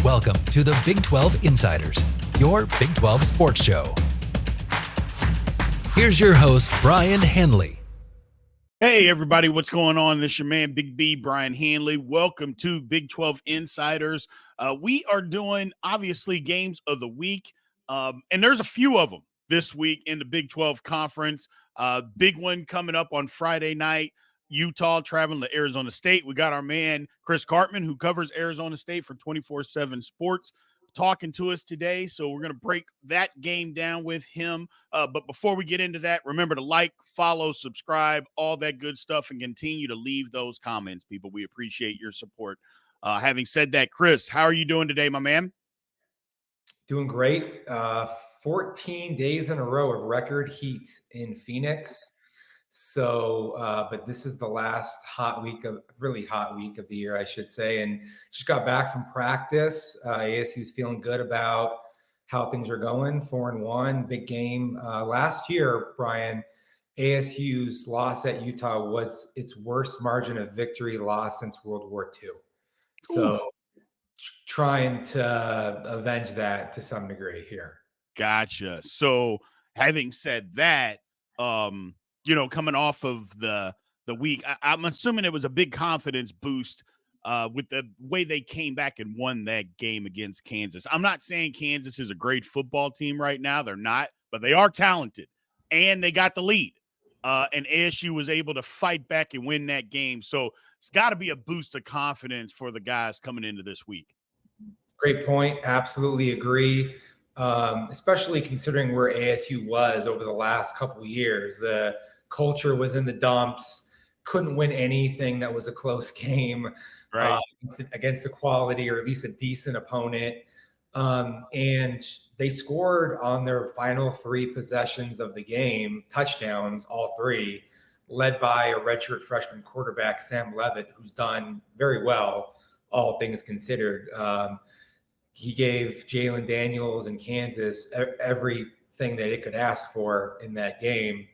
Welcome to the Big 12 Insiders, your Big 12 sports show. Here's your host, Brien Hanley. Hey, everybody, what's going on? This is your man, Big B, Brien Hanley. Welcome to Big 12 Insiders. We are doing, obviously, games of the week, and there's a few of them this week in the Big 12 Conference. Big one coming up on Friday night. Utah traveling to Arizona State. We got our man, Chris Karpman, who covers Arizona State for 24/7 Sports, talking to us today. So we're going to break that game down with him. But before we get into that, remember to like, follow, subscribe, all that good stuff, and continue to leave those comments, people. We appreciate your support. Having said that, Chris, how are you doing today, my man? Doing great. 14 days in a row of record heat in Phoenix. So, but this is the last really hot week of the year, I should say. And just got back from practice. ASU's feeling good about how things are going. 4-1, big game. Last year, Brian, ASU's loss at Utah was its worst margin of victory loss since World War II. So trying to avenge that to some degree here. Gotcha. So having said that, coming off of the week, I'm assuming it was a big confidence boost with the way they came back and won that game against Kansas. I'm not saying Kansas is a great football team right now. They're not, but they are talented, and they got the lead. And ASU was able to fight back and win that game. So it's got to be a boost of confidence for the guys coming into this week. Great point. Absolutely agree. Especially considering where ASU was over the last couple of years. The culture was in the dumps, couldn't win anything that was a close game against a quality or at least a decent opponent. And they scored on their final 3 possessions of the game, touchdowns, all 3, led by a redshirt freshman quarterback, Sam Levitt, who's done very well, all things considered. He gave Jalen Daniels and Kansas everything that it could ask for in that game.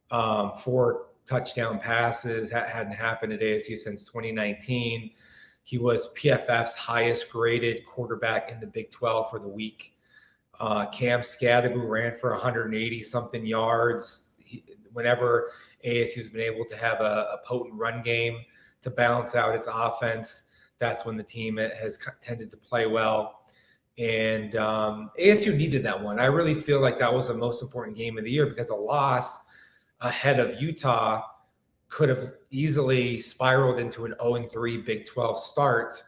4 touchdown passes hadn't happened at ASU since 2019. He was PFF's highest graded quarterback in the Big 12 for the week. Cam Scadaboo ran for 180 something yards. Whenever ASU's been able to have a potent run game to balance out its offense, that's when the team has tended to play well. And ASU needed that one. I really feel like that was the most important game of the year because a loss ahead of Utah could have easily spiraled into an 0-3 Big 12 start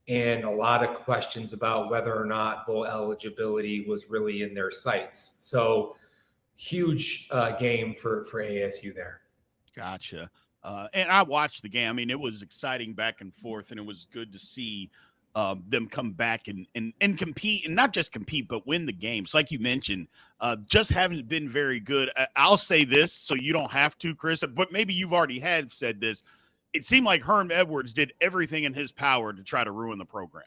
and a lot of questions about whether or not bowl eligibility was really in their sights. So huge game for ASU there. Gotcha. And I watched the game. I mean, it was exciting back and forth, and it was good to see them come back and compete, and not just compete, but win the games. Like you mentioned, just haven't been very good. I'll say this, so you don't have to, Chris, but maybe you've already said this. It seemed like Herm Edwards did everything in his power to try to ruin the program.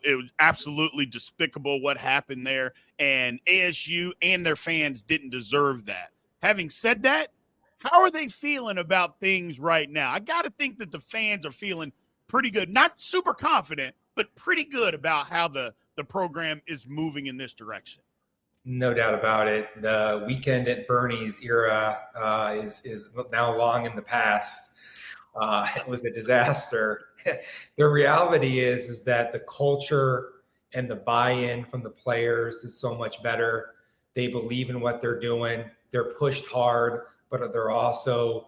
It was absolutely despicable what happened there, and ASU and their fans didn't deserve that. Having said that, how are they feeling about things right now? I got to think that the fans are feeling pretty good, not super confident, but pretty good about how the program is moving in this direction. No doubt about it. The weekend at Bernie's era is now long in the past. It was a disaster. The reality is that the culture and the buy-in from the players is so much better. They believe in what they're doing. They're pushed hard, but they're also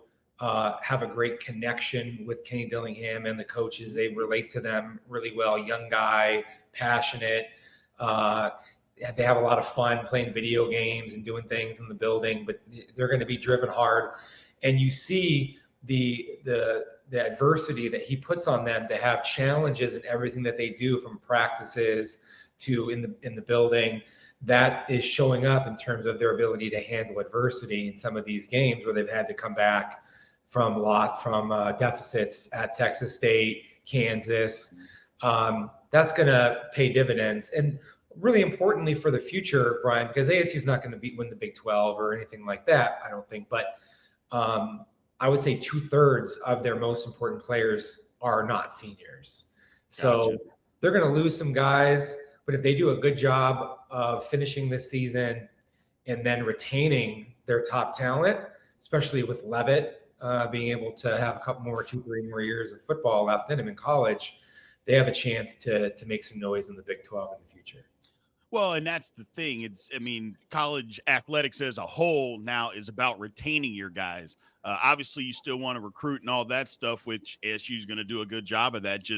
have a great connection with Kenny Dillingham and the coaches. They relate to them really well. Young guy, passionate. They have a lot of fun playing video games and doing things in the building, but they're going to be driven hard. And you see the adversity that he puts on them to have challenges in everything that they do, from practices to in the building. That is showing up in terms of their ability to handle adversity in some of these games where they've had to come back from deficits at Texas State, Kansas. That's going to pay dividends. And really importantly for the future, Brian, because ASU is not going to win the Big 12 or anything like that, I don't think. But I would say 2/3 of their most important players are not seniors. So they're going to lose some guys, but if they do a good job of finishing this season and then retaining their top talent, especially with Levitt being able to have a couple more, 2-3 more years of football left in him in college, they have a chance to make some noise in the Big 12 in the future. Well, and that's the thing. College athletics as a whole now is about retaining your guys. Obviously, you still want to recruit and all that stuff, which ASU is going to do a good job of that.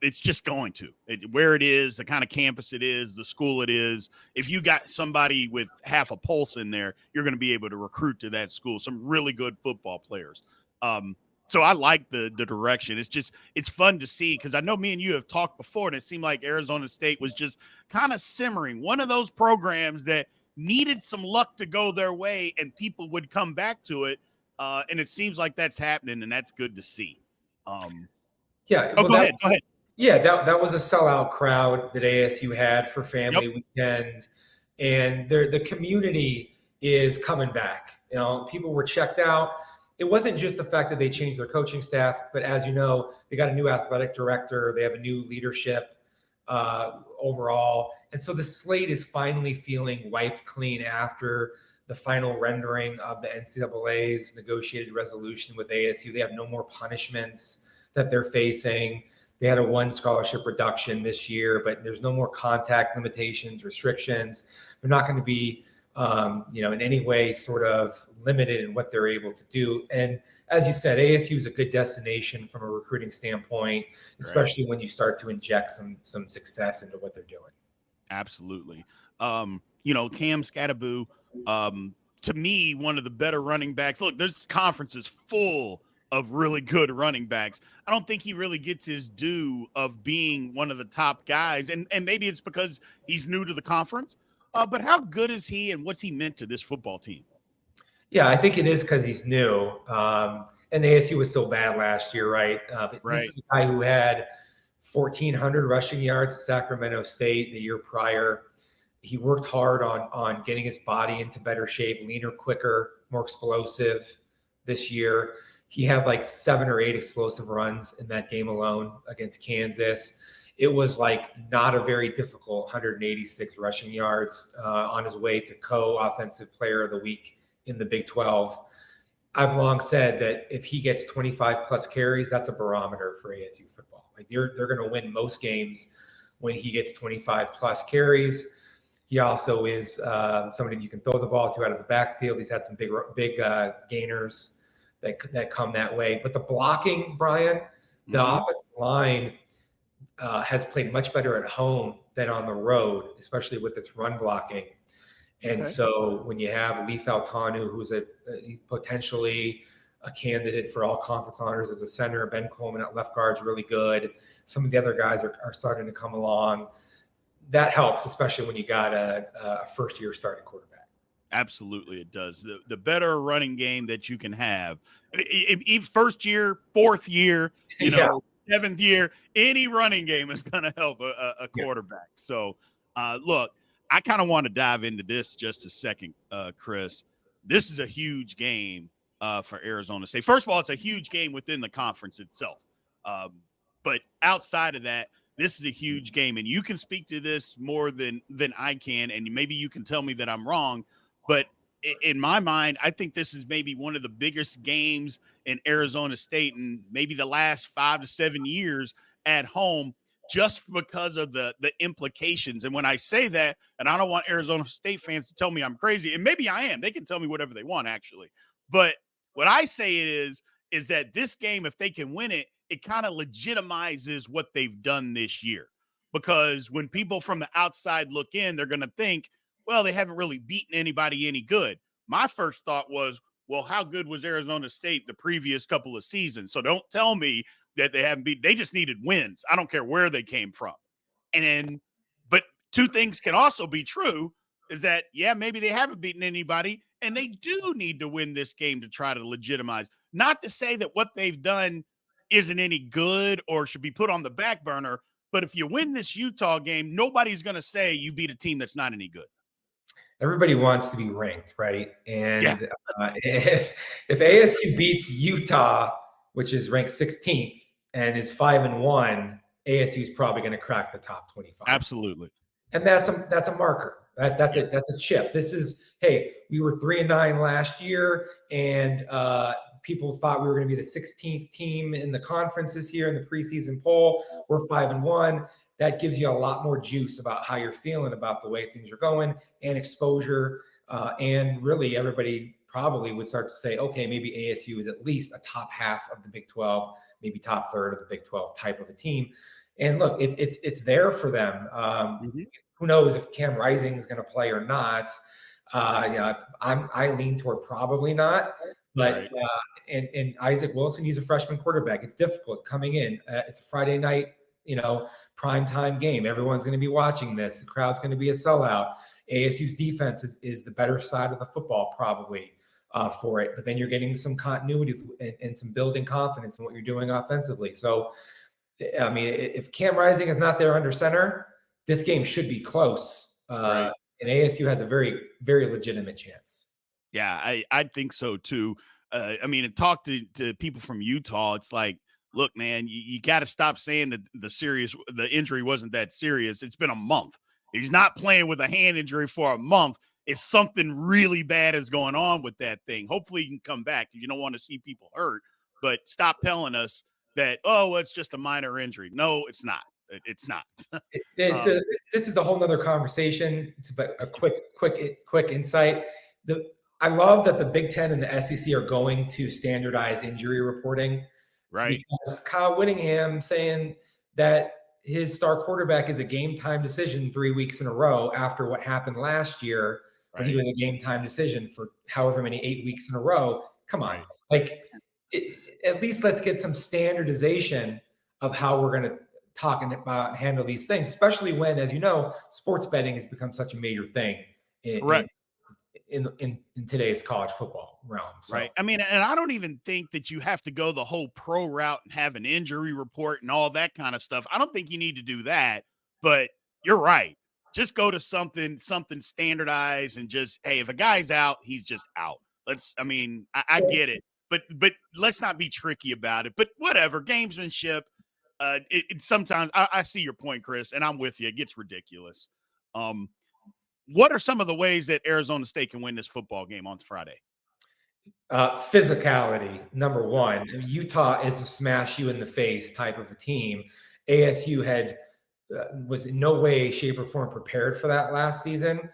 It's just going to where it is, the kind of campus it is, the school it is. If you got somebody with half a pulse in there, you're going to be able to recruit to that school. Some really good football players. So I like the direction. It's fun to see because I know me and you have talked before, and it seemed like Arizona State was just kind of simmering. One of those programs that needed some luck to go their way, and people would come back to it. And it seems like that's happening, and that's good to see. Yeah. Go ahead. Yeah, that was a sellout crowd that ASU had for family weekend, and the community is coming back. People were checked out. It wasn't just the fact that they changed their coaching staff, but as you know, they got a new athletic director. They have a new leadership overall. And so the slate is finally feeling wiped clean after the final rendering of the NCAA's negotiated resolution with ASU. They have no more punishments that they're facing. They had a 1 scholarship reduction this year, but there's no more contact limitations, restrictions. They're not going to be in any way sort of limited in what they're able to do. And as you said, ASU is a good destination from a recruiting standpoint, especially when you start to inject some success into what they're doing. Absolutely. Cam Scattaboo, to me, one of the better running backs. Look, this conference is full of really good running backs. I don't think he really gets his due of being one of the top guys. And maybe it's because he's new to the conference. But how good is he, and what's he meant to this football team? Yeah, I think it is because he's new. And ASU was so bad last year, right? This is a guy who had 1,400 rushing yards at Sacramento State the year prior. He worked hard on getting his body into better shape, leaner, quicker, more explosive this year. He had like 7 or 8 explosive runs in that game alone against Kansas. It was like not a very difficult 186 rushing yards on his way to co-offensive player of the week in the Big 12. I've long said that if he gets 25 plus carries, that's a barometer for ASU football. Like they're going to win most games when he gets 25 plus carries. He also is somebody you can throw the ball to out of the backfield. He's had some big gainers that come that way. But the blocking, Brian, the offensive line has played much better at home than on the road, especially with its run blocking. And so when you have Leif Altanu, who's potentially a candidate for all conference honors as a center, Ben Coleman at left guard is really good. Some of the other guys are starting to come along. That helps, especially when you got a first-year starting quarterback. Absolutely, it does. The better running game that you can have, first year, fourth year, 7th year, any running game is going to help a quarterback. So, look, I kind of want to dive into this just a second, Chris. This is a huge game for Arizona State. First of all, it's a huge game within the conference itself. But outside of that, this is a huge game, and you can speak to this more than I can, and maybe you can tell me that I'm wrong. But in my mind, I think this is maybe one of the biggest games in Arizona State in maybe the last 5 to 7 years at home, just because of the implications. And when I say that, and I don't want Arizona State fans to tell me I'm crazy, and maybe I am. They can tell me whatever they want, actually. But what I say is that this game, if they can win it, it kind of legitimizes what they've done this year. Because when people from the outside look in, they're going to think, well, they haven't really beaten anybody any good. My first thought was, well, how good was Arizona State the previous couple of seasons? So don't tell me that they haven't beat. They just needed wins. I don't care where they came from. But two things can also be true is that, yeah, maybe they haven't beaten anybody, and they do need to win this game to try to legitimize. Not to say that what they've done isn't any good or should be put on the back burner, but if you win this Utah game, nobody's going to say you beat a team that's not any good. Everybody wants to be ranked, right? And if ASU beats Utah, which is ranked 16th and is 5-1, ASU is probably going to crack the top 25. Absolutely. And that's a marker. That's it. That's a chip. This is, hey, we were 3-9 last year, and people thought we were going to be the 16th team in the conference this year in the preseason poll. We're 5-1. That gives you a lot more juice about how you're feeling about the way things are going and exposure. And really, everybody probably would start to say, okay, maybe ASU is at least a top half of the Big 12, maybe top third of the Big 12 type of a team. And look, it's there for them. Who knows if Cam Rising is going to play or not? I lean toward probably not. But and Isaac Wilson, he's a freshman quarterback. It's difficult coming in. It's a Friday night, prime time game. Everyone's going to be watching this. The crowd's going to be a sellout. ASU's defense is the better side of the football probably for it. But then you're getting some continuity and some building confidence in what you're doing offensively. So, I mean, if Cam Rising is not there under center, this game should be close. And ASU has a very, very legitimate chance. Yeah, I think so too. I mean, and talk to people from Utah. It's like, look, man, you got to stop saying that the injury wasn't that serious. It's been a month. He's not playing with a hand injury for a month. It's something really bad is going on with that thing. Hopefully he can come back. You don't want to see people hurt, but stop telling us that, oh, it's just a minor injury. No, it's not. It's not. This is a whole nother conversation. It's a quick insight. I love that the Big Ten and the SEC are going to standardize injury reporting. Right. Because Kyle Whittingham saying that his star quarterback is a game time decision 3 weeks in a row after what happened last year when he was a game time decision for however many 8 weeks in a row. Come on. At least let's get some standardization of how we're going to talk about and handle these things, especially when, as you know, sports betting has become such a major thing in today's college football realm. So. Right. I mean, and I don't even think that you have to go the whole pro route and have an injury report and all that kind of stuff. I don't think you need to do that, but you're right. Just go to something standardized and just, hey, if a guy's out, he's just out. I get it, but let's not be tricky about it, but whatever, gamesmanship. Sometimes I see your point, Chris, and I'm with you. It gets ridiculous. What are some of the ways that Arizona State can win this football game on Friday? Physicality, number one. Utah is a smash you in the face type of a team. ASU was in no way, shape, or form prepared for that last season.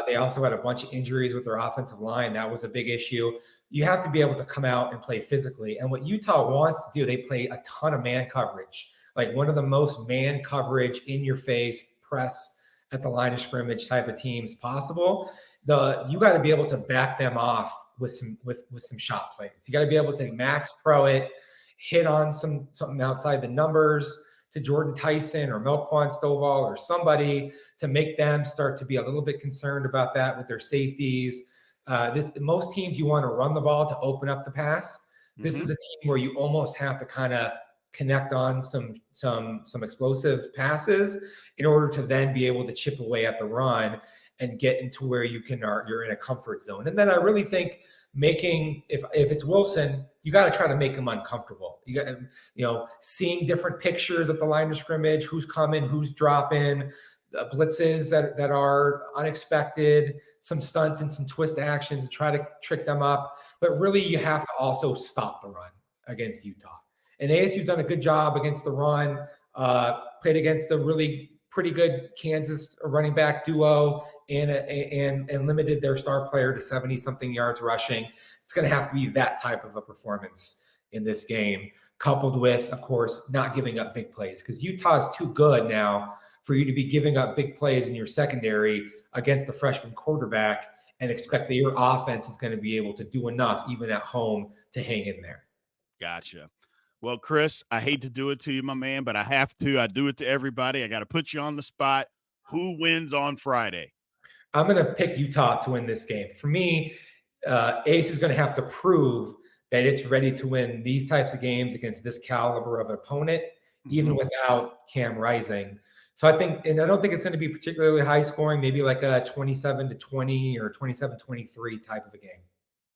They also had a bunch of injuries with their offensive line. That was a big issue. You have to be able to come out and play physically. And what Utah wants to do, they play a ton of man coverage, like one of the most man coverage in your face press at the line of scrimmage type of teams possible. You got to be able to back them off with some shot plays. You got to be able to max pro it, hit on something outside the numbers to Jordan Tyson or Melquan Stovall or somebody to make them start to be a little bit concerned about that with their safeties. Most teams, you want to run the ball to open up the pass. This is a team where you almost have to kind of connect on some explosive passes in order to then be able to chip away at the run and get into where you're in a comfort zone. And then I really think if it's Wilson, you got to try to make him uncomfortable. You got, seeing different pictures at the line of scrimmage, who's coming, who's dropping, the blitzes that are unexpected, some stunts and some twist actions to try to trick them up. But really, you have to also stop the run against Utah. And ASU's done a good job against the run, played against a really pretty good Kansas running back duo and limited their star player to 70-something yards rushing. It's going to have to be that type of a performance in this game, coupled with, of course, not giving up big plays, because Utah is too good now for you to be giving up big plays in your secondary against a freshman quarterback and expect that your offense is going to be able to do enough, even at home, to hang in there. Gotcha. Well, Chris, I hate to do it to you, my man, but I have to. I do it to everybody. I got to put you on the spot. Who wins on Friday? I'm going to pick Utah to win this game. For me, ASU is going to have to prove that it's ready to win these types of games against this caliber of opponent, even without Cam Rising. So I think, and I don't think it's going to be particularly high scoring, maybe like a 27-20 or 27-23 type of a game.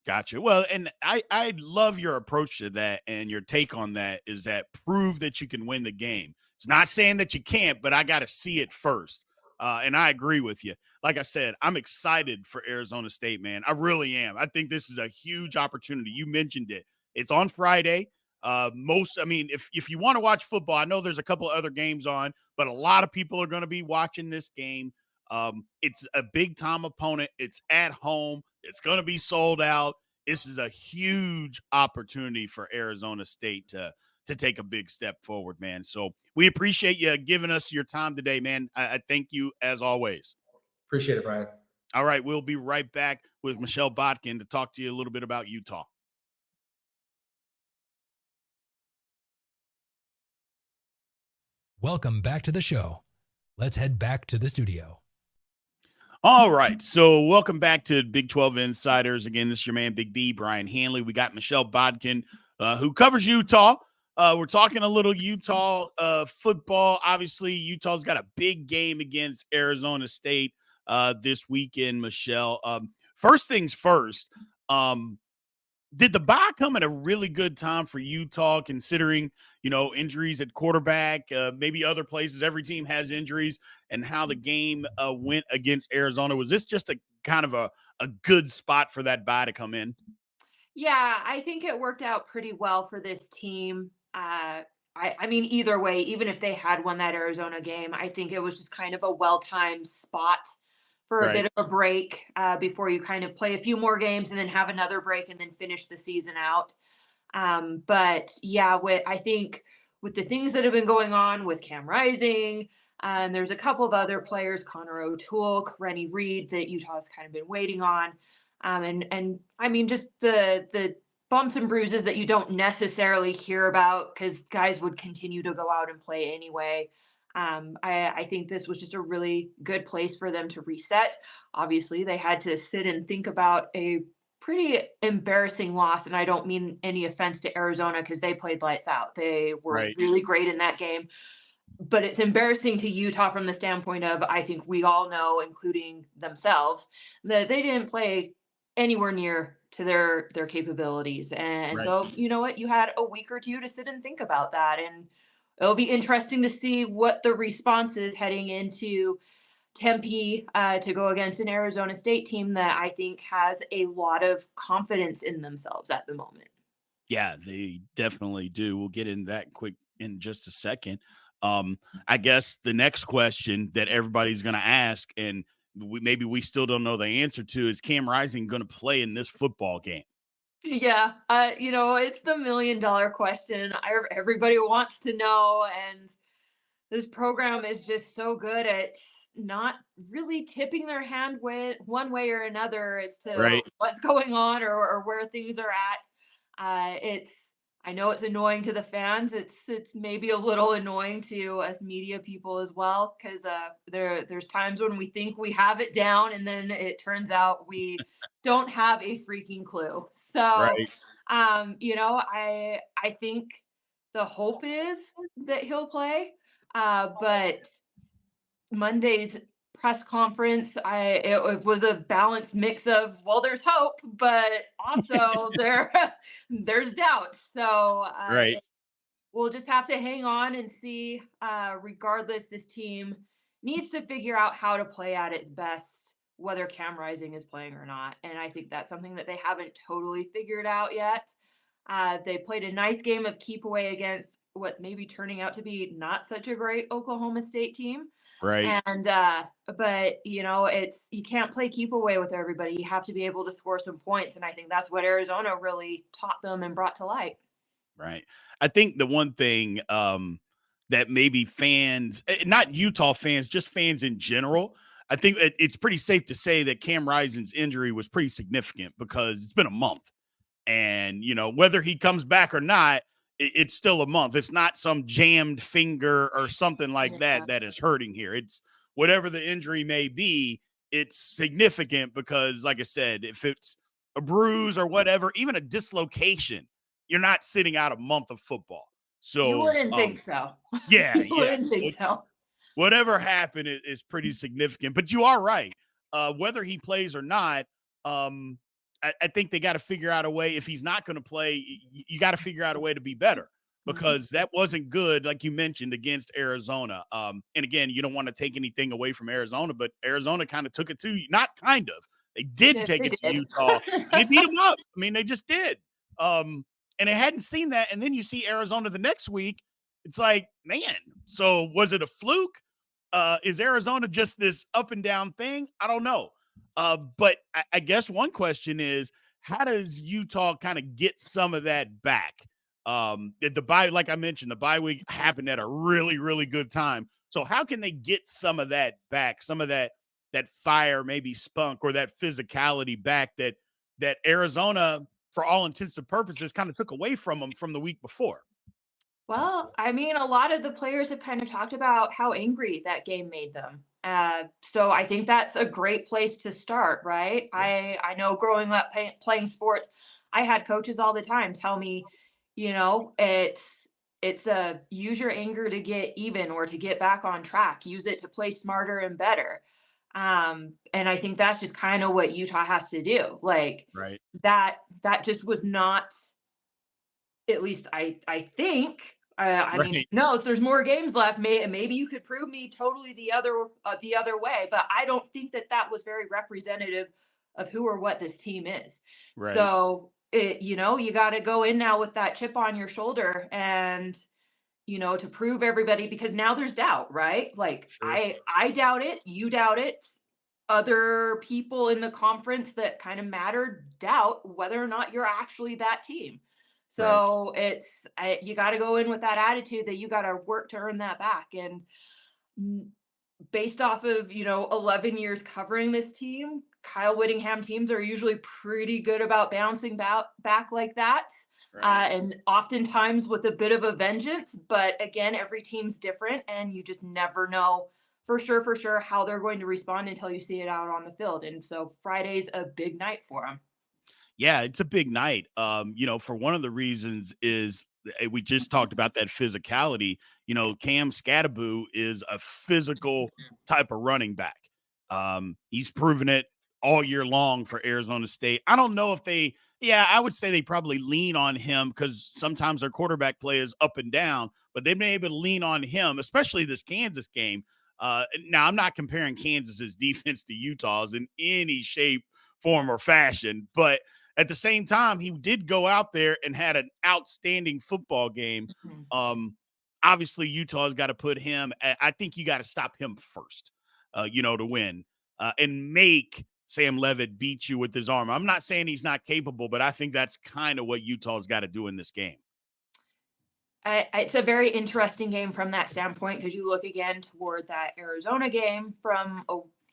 Gotcha. Well, and I love your approach to that, and your take on that is that prove that you can win the game. It's not saying that you can't, but I got to see it first. And I agree with you. Like I said, I'm excited for Arizona State, man. I really am. I think this is a huge opportunity. You mentioned it. It's on Friday. If you want to watch football, I know there's a couple of other games on, but a lot of people are going to be watching this game. It's a big time opponent. It's at home. It's going to be sold out. This is a huge opportunity for Arizona State to take a big step forward, man. So we appreciate you giving us your time today, man. I thank you as always. Appreciate it, Brian. All right, we'll be right back with Michelle Bodkin to talk to you a little bit about Utah. Welcome back to the show. Let's head back to the studio. All right, so welcome back to Big 12 Insiders. Again, this is your man, Big B, Brien Hanley. We got Michelle Bodkin, who covers Utah. We're talking a little Utah football. Obviously, Utah's got a big game against Arizona State this weekend, Michelle. First things first, did the bye come at a really good time for Utah, considering, injuries at quarterback, maybe other places? Every team has injuries, and how the game went against Arizona. Was this just a kind of a good spot for that bye to come in? Yeah, I think it worked out pretty well for this team. I mean, either way, even if they had won that Arizona game, I think it was just kind of a well-timed spot for a bit of a break before you kind of play a few more games and then have another break and then finish the season out. But yeah, I think with the things that have been going on with Cam Rising, and there's a couple of other players, Connor O'Toole, Rennie Reed, that Utah's kind of been waiting on. And I mean, just the bumps and bruises that you don't necessarily hear about because guys would continue to go out and play anyway. I think this was just a really good place for them to reset. Obviously, they had to sit and think about a pretty embarrassing loss, and I don't mean any offense to Arizona because they played lights out. They were really great in that game. But it's embarrassing to Utah from the standpoint of, I think we all know, including themselves, that they didn't play anywhere near to their capabilities. And so, you know what? You had a week or two to sit and think about that. And it'll be interesting to see what the response is heading into Tempe to go against an Arizona State team that I think has a lot of confidence in themselves at the moment. Yeah, they definitely do. We'll get into that quick in just a second. I guess the next question that everybody's going to ask, and maybe we still don't know the answer to, is Cam Rising going to play in this football game? Yeah, it's the $1 million question. Everybody wants to know, and this program is just so good at not really tipping their hand one way or another as to what's going on or where things are at. I know it's annoying to the fans. It's maybe a little annoying to us media people as well, because there's times when we think we have it down and then it turns out we don't have a freaking clue. So, I think the hope is that he'll play, but Monday's press conference, it was a balanced mix of, well, there's hope, but also there's doubt. So we'll just have to hang on and see. Regardless, this team needs to figure out how to play at its best, whether Cam Rising is playing or not. And I think that's something that they haven't totally figured out yet. They played a nice game of keep away against what's maybe turning out to be not such a great Oklahoma State team. And but you can't play keep away with everybody. You have to be able to score some points, and I think that's what Arizona really taught them and brought to light. Right. I think the one thing that maybe fans, not Utah fans, just fans in general, I think it's pretty safe to say that Cam Rising's injury was pretty significant because it's been a month. And, whether he comes back or not, it's still a month. It's not some jammed finger or something like that is hurting here. It's whatever the injury may be, it's significant because, like I said, if it's a bruise or whatever, even a dislocation, you're not sitting out a month of football. So you wouldn't think so. Yeah. You wouldn't think so. Whatever happened is pretty significant. But you are right. Whether he plays or not, I think they got to figure out a way. If he's not going to play, you got to figure out a way to be better. because that wasn't good, like you mentioned, against Arizona. And again, you don't want to take anything away from Arizona, but Arizona kind of took it to you. Not kind of. They did Yes, take they it to did. Utah, and they beat them up. I mean, they just did. And I hadn't seen that. And then you see Arizona the next week. It's like, man, so was it a fluke? Is Arizona just this up and down thing? I don't know. But I guess one question is, how does Utah kind of get some of that back? The bye, like I mentioned, the bye week happened at a really, really good time. So how can they get some of that back? Some of that fire, maybe spunk, or that physicality back that Arizona, for all intents and purposes, kind of took away from them from the week before. Well, I mean, a lot of the players have kind of talked about how angry that game made them. So I think that's a great place to start, right? I know growing up playing sports, I had coaches all the time tell me, it's a use your anger to get even or to get back on track. Use it to play smarter and better. And I think that's just kind of what Utah has to do. Like Right. that just was not, at least I think. I mean, Right. who knows? There's more games left. Maybe you could prove me totally the other way, but I don't think that was very representative of who or what this team is. Right. So you got to go in now with that chip on your shoulder, and to prove everybody, because now there's doubt, right? Like Sure. I doubt it, you doubt it. Other people in the conference that kind of matter doubt whether or not you're actually that team. Right. So you got to go in with that attitude that you got to work to earn that back. And based off of 11 years covering this team, Kyle Whittingham teams are usually pretty good about bouncing back like that. Right. And oftentimes with a bit of a vengeance. But again, every team's different, and you just never know for sure how they're going to respond until you see it out on the field. And so Friday's a big night for them. Yeah, it's a big night. For one of the reasons is we just talked about that physicality. Cam Scattaboo is a physical type of running back. He's proven it all year long for Arizona State. I don't know if I would say they probably lean on him because sometimes their quarterback play is up and down, but they've been able to lean on him, especially this Kansas game. Now, I'm not comparing Kansas's defense to Utah's in any shape, form, or fashion, but at the same time, he did go out there and had an outstanding football game. Obviously, Utah's got to put him. I think you got to stop him first, to win and make Sam Levitt beat you with his arm. I'm not saying he's not capable, but I think that's kind of what Utah's got to do in this game. It's a very interesting game from that standpoint, because you look again toward that Arizona game from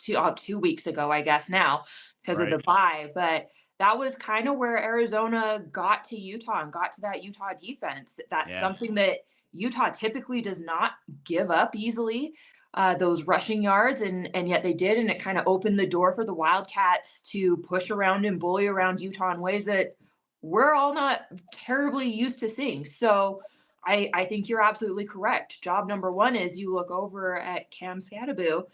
2 weeks ago, I guess now, because of the bye. But that was kind of where Arizona got to Utah and got to that Utah defense. That's something that Utah typically does not give up easily, those rushing yards, and yet they did, and it kind of opened the door for the Wildcats to push around and bully around Utah in ways that we're all not terribly used to seeing. So I think you're absolutely correct. Job number one is you look over at Cam Scattaboo.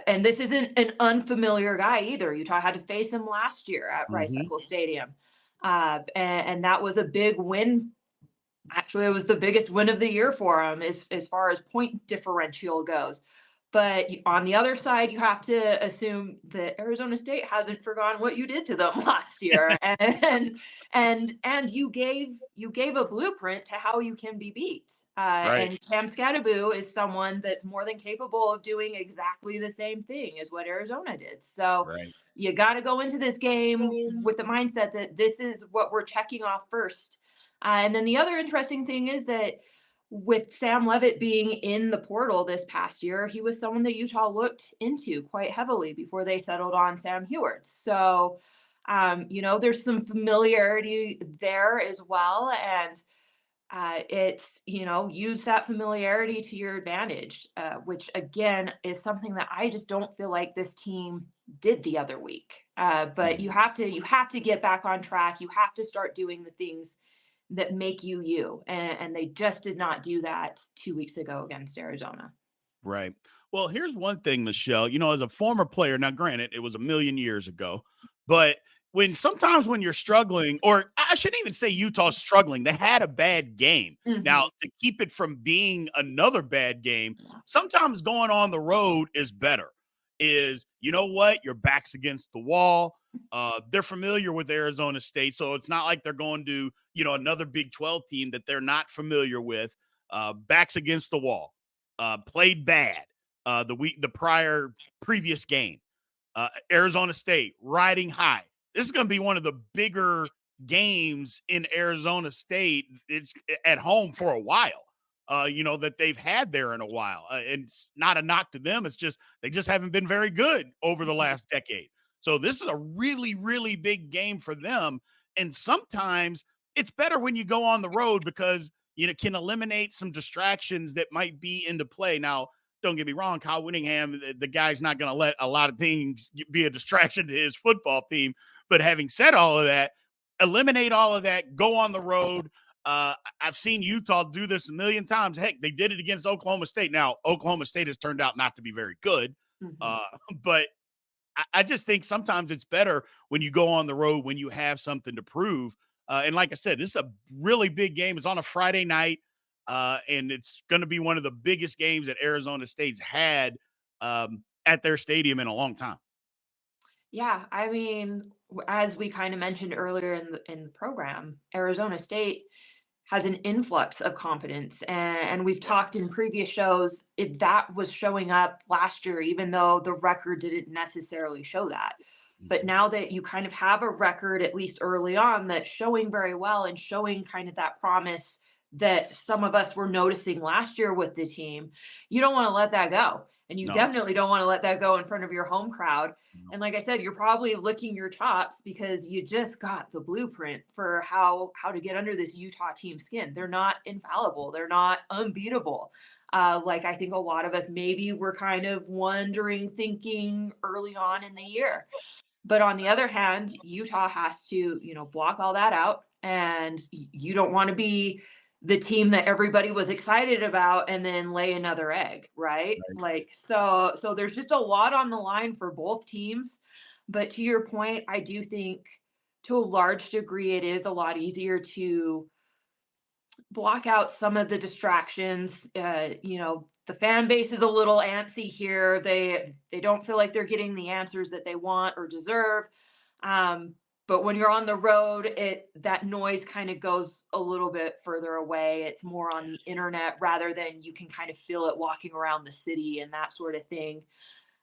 And this isn't an unfamiliar guy either. Utah had to face him last year at Rice-Eccles Stadium. And that was a big win. Actually, it was the biggest win of the year for him as far as point differential goes. But on the other side, you have to assume that Arizona State hasn't forgotten what you did to them last year, and you gave a blueprint to how you can be beat. And Cam Scattaboo is someone that's more than capable of doing exactly the same thing as what Arizona did. So you got to go into this game with the mindset that this is what we're checking off first. And then the other interesting thing is that with Sam Levitt being in the portal this past year, he was someone that Utah looked into quite heavily before they settled on Sam Heward. So, there's some familiarity there as well. And it's, use that familiarity to your advantage, which again is something that I just don't feel like this team did the other week. But you have to get back on track. You have to start doing the things that make you, and they just did not do that 2 weeks ago against Arizona. Right. Well, here's one thing, Michelle, as a former player, now granted, it was a million years ago, but sometimes when you're struggling, or I shouldn't even say Utah's struggling, they had a bad game. Now, to keep it from being another bad game, sometimes going on the road is better. You know what? Your back's against the wall. They're familiar with Arizona State, so it's not like they're going to, another Big 12 team that they're not familiar with. Backs against the wall. Played bad the previous game. Arizona State riding high. This is going to be one of the bigger games in Arizona State. It's at home for a while, that they've had there in a while. And it's not a knock to them. It's just they just haven't been very good over the last decade. So this is a really, really big game for them. And sometimes it's better when you go on the road because can eliminate some distractions that might be into play. Now, don't get me wrong, Kyle Whittingham, the guy's not going to let a lot of things be a distraction to his football team. But having said all of that, eliminate all of that, go on the road. I've seen Utah do this a million times. Heck, they did it against Oklahoma State. Now, Oklahoma State has turned out not to be very good. But I just think sometimes it's better when you go on the road, when you have something to prove. And like I said, this is a really big game. It's on a Friday night. And it's going to be one of the biggest games that Arizona State's had at their stadium in a long time. Yeah, I mean, as we kind of mentioned earlier in the program, Arizona State has an influx of confidence, and we've talked in previous shows that was showing up last year, even though the record didn't necessarily show that. But now that you kind of have a record, at least early on, that's showing very well and showing kind of that promise that some of us were noticing last year with the team, you don't want to let that go. And you definitely don't want to let that go in front of your home crowd. And like I said, you're probably licking your chops because you just got the blueprint for how to get under this Utah team skin. They're not infallible. They're not unbeatable. Like I think a lot of us maybe were kind of thinking early on in the year. But on the other hand, Utah has to, block all that out. And you don't want to be the team that everybody was excited about and then lay another egg, right? Like, so there's just a lot on the line for both teams. But to your point, I do think to a large degree, it is a lot easier to block out some of the distractions. The fan base is a little antsy here. They don't feel like they're getting the answers that they want or deserve. But when you're on the road, that noise kind of goes a little bit further away. It's more on the internet rather than you can kind of feel it walking around the city and that sort of thing.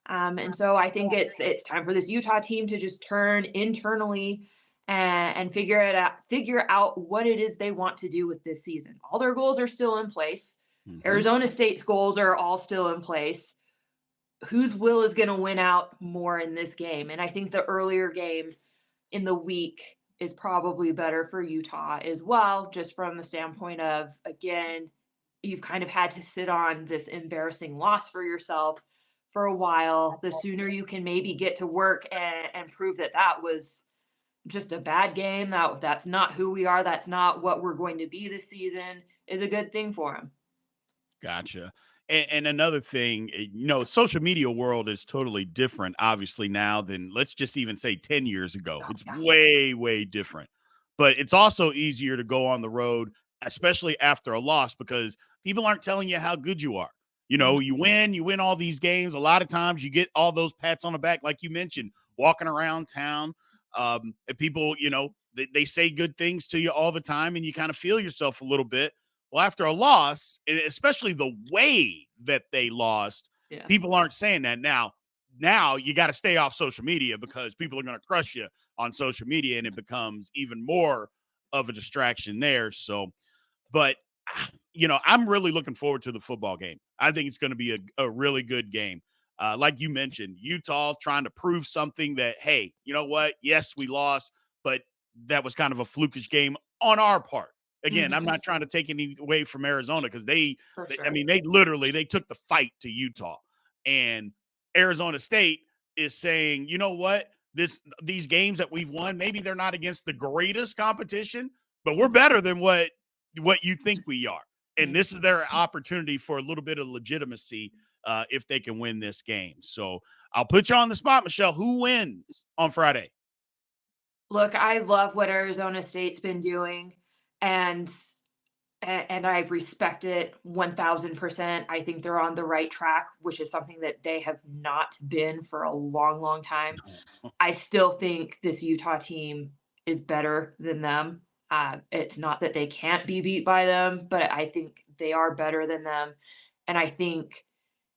And so I think it's time for this Utah team to just turn internally and figure out what it is they want to do with this season. All their goals are still in place. Arizona State's goals are all still in place. Whose will is going to win out more in this game? And I think the earlier game in the week is probably better for Utah as well, just from the standpoint of, again, you've kind of had to sit on this embarrassing loss for yourself for a while. The sooner you can maybe get to work and prove that was just a bad game, that's not who we are, that's not what we're going to be this season, is a good thing for them. Gotcha. And another thing, social media world is totally different, obviously, now than let's just even say 10 years ago. It's way, way different. But it's also easier to go on the road, especially after a loss, because people aren't telling you how good you are. You win all these games. A lot of times you get all those pats on the back, like you mentioned, walking around town. And people, they say good things to you all the time, and you kind of feel yourself a little bit. Well, after a loss, and especially the way that they lost, people aren't saying that now. Now you got to stay off social media because people are going to crush you on social media, and it becomes even more of a distraction there. So, but I'm really looking forward to the football game. I think it's going to be a really good game. Like you mentioned, Utah trying to prove something that, hey, you know what? Yes, we lost, but that was kind of a flukish game on our part. Again, I'm not trying to take any away from Arizona because they took the fight to Utah, and Arizona State is saying, you know what, these games that we've won, maybe they're not against the greatest competition, but we're better than what you think we are. And this is their opportunity for a little bit of legitimacy if they can win this game. So I'll put you on the spot, Michelle. Who wins on Friday? Look, I love what Arizona State's been doing, and I respect it 1000%. I think they're on the right track, which is something that they have not been for a long, long time. I still think this Utah team is better than them. It's not that they can't be beat by them, but I think they are better than them. And I think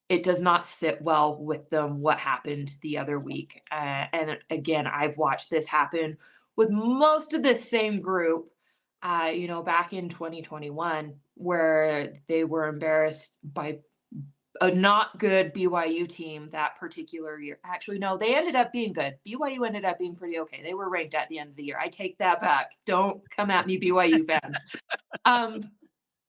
it does not sit well with them what happened the other week. And again, I've watched this happen with most of the same group, back in 2021, where they were embarrassed by a not good BYU team that particular year. Actually, no, they ended up being good. BYU ended up being pretty okay. They were ranked at the end of the year. I take that back. Don't come at me, BYU fans.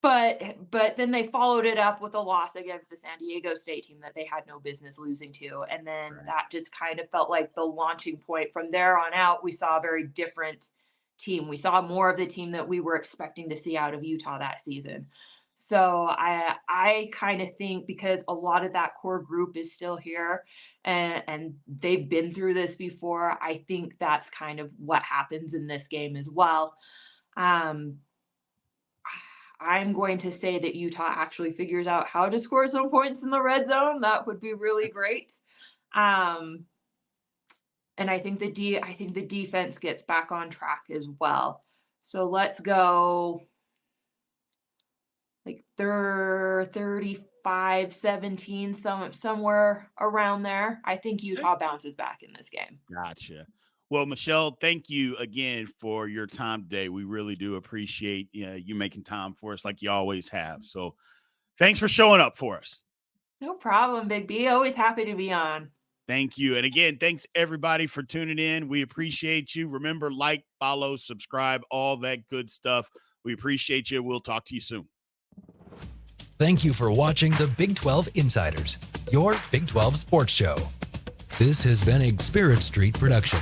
But then they followed it up with a loss against a San Diego State team that they had no business losing to. And then that just kind of felt like the launching point. From there on out, we saw a very different team. We saw more of the team that we were expecting to see out of Utah that season. So I kind of think, because a lot of that core group is still here and they've been through this before, I think that's kind of what happens in this game as well. I'm going to say that Utah actually figures out how to score some points in the red zone. That would be really great. And I think the defense gets back on track as well. So let's go like 35-17, somewhere around there. I think Utah bounces back in this game. Gotcha. Well, Michelle, thank you again for your time today. We really do appreciate you making time for us like you always have. So thanks for showing up for us. No problem, Big B. Always happy to be on. Thank you. And again, thanks everybody for tuning in. We appreciate you. Remember, like, follow, subscribe, all that good stuff. We appreciate you. We'll talk to you soon. Thank you for watching the Big 12 Insiders, your Big 12 sports show. This has been a Spirit Street production.